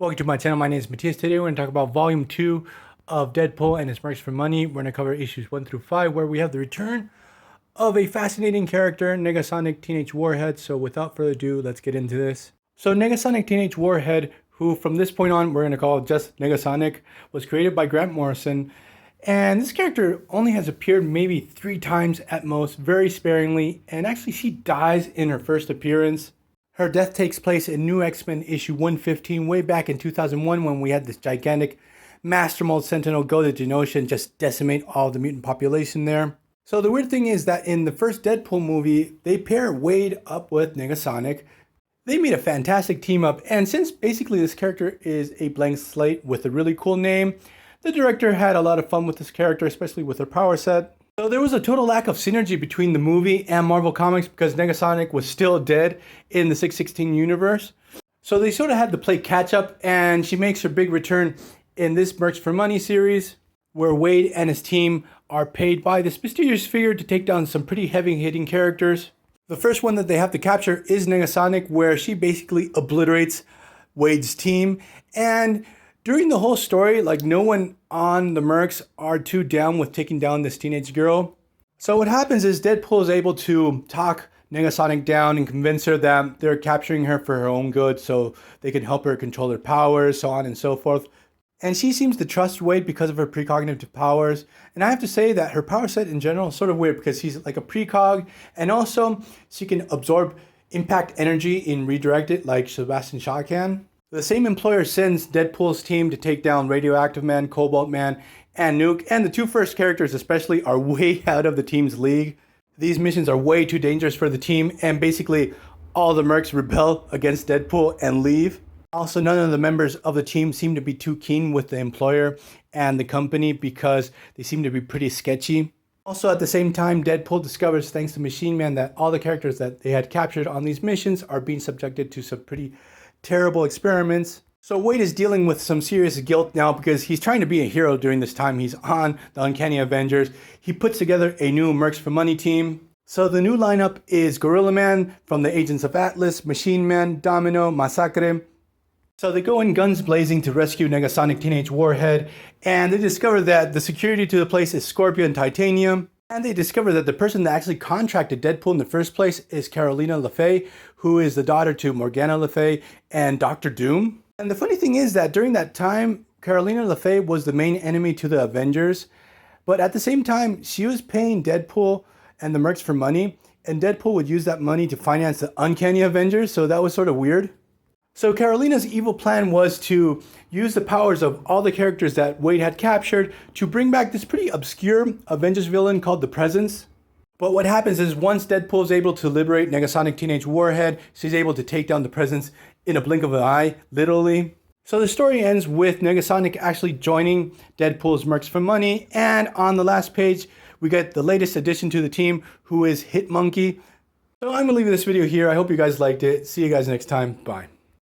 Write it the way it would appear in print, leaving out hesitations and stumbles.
Welcome to my channel. My name is Matthias. Today we're going to talk about Volume 2 of Deadpool and his Mercs for Money. We're going to cover issues 1 through 5, where we have the return of a fascinating character, Negasonic Teenage Warhead. So without further ado, let's get into this. So Negasonic Teenage Warhead, who from this point on we're going to call just Negasonic, was created by Grant Morrison. And this character only has appeared maybe 3 times at most, very sparingly. And actually she dies in her first appearance. Her death takes place in New X-Men issue 115 way back in 2001 when we had this gigantic Master Mold Sentinel go to Genosha and just decimate all the mutant population there. So the weird thing is that in the first Deadpool movie, they pair Wade up with Negasonic. They made a fantastic team up, and since basically this character is a blank slate with a really cool name, the director had a lot of fun with this character, especially with her power set. So there was a total lack of synergy between the movie and Marvel Comics because Negasonic was still dead in the 616 universe. So they sort of had to play catch up, and she makes her big return in this Mercs for Money series, where Wade and his team are paid by this mysterious figure to take down some pretty heavy-hitting characters. The first one that they have to capture is Negasonic, where she basically obliterates Wade's team. And during the whole story, like, no one on the Mercs are too down with taking down this teenage girl. So what happens is Deadpool is able to talk Negasonic down and convince her that they're capturing her for her own good so they can help her control her powers, so on and so forth. And she seems to trust Wade because of her precognitive powers. And I have to say that her power set in general is sort of weird because she's like a precog, and also she can absorb impact energy and redirect it like Sebastian Shaw can. The same employer sends Deadpool's team to take down Radioactive Man, Cobalt Man, and Nuke, and the 2 first characters especially are way out of the team's league. These missions are way too dangerous for the team, and basically all the Mercs rebel against Deadpool and leave. Also, none of the members of the team seem to be too keen with the employer and the company because they seem to be pretty sketchy. Also, at the same time, Deadpool discovers, thanks to Machine Man, that all the characters that they had captured on these missions are being subjected to some pretty terrible experiments. So Wade is dealing with some serious guilt now because he's trying to be a hero during this time he's on the Uncanny Avengers. He puts together a new Mercs for Money team. So the new lineup is Gorilla Man from the Agents of Atlas, Machine Man, Domino, Massacre. So they go in guns blazing to rescue Negasonic Teenage Warhead, and they discover that the security to the place is Scorpio and Titanium. And they discover that the person that actually contracted Deadpool in the first place is Carolina LeFay, who is the daughter to Morgana LeFay and Dr. Doom. And the funny thing is that during that time, Carolina LeFay was the main enemy to the Avengers. But at the same time, she was paying Deadpool and the Mercs for money, and Deadpool would use that money to finance the Uncanny Avengers, so that was sort of weird. So Carolina's evil plan was to use the powers of all the characters that Wade had captured to bring back this pretty obscure Avengers villain called the Presence. But what happens is once Deadpool is able to liberate Negasonic Teenage Warhead, she's able to take down the Presence in a blink of an eye, literally. So the story ends with Negasonic actually joining Deadpool's Mercs for Money, and on the last page we get the latest addition to the team, who is Hitmonkey. So I'm going to leave this video here. I hope you guys liked it. See you guys next time. Bye.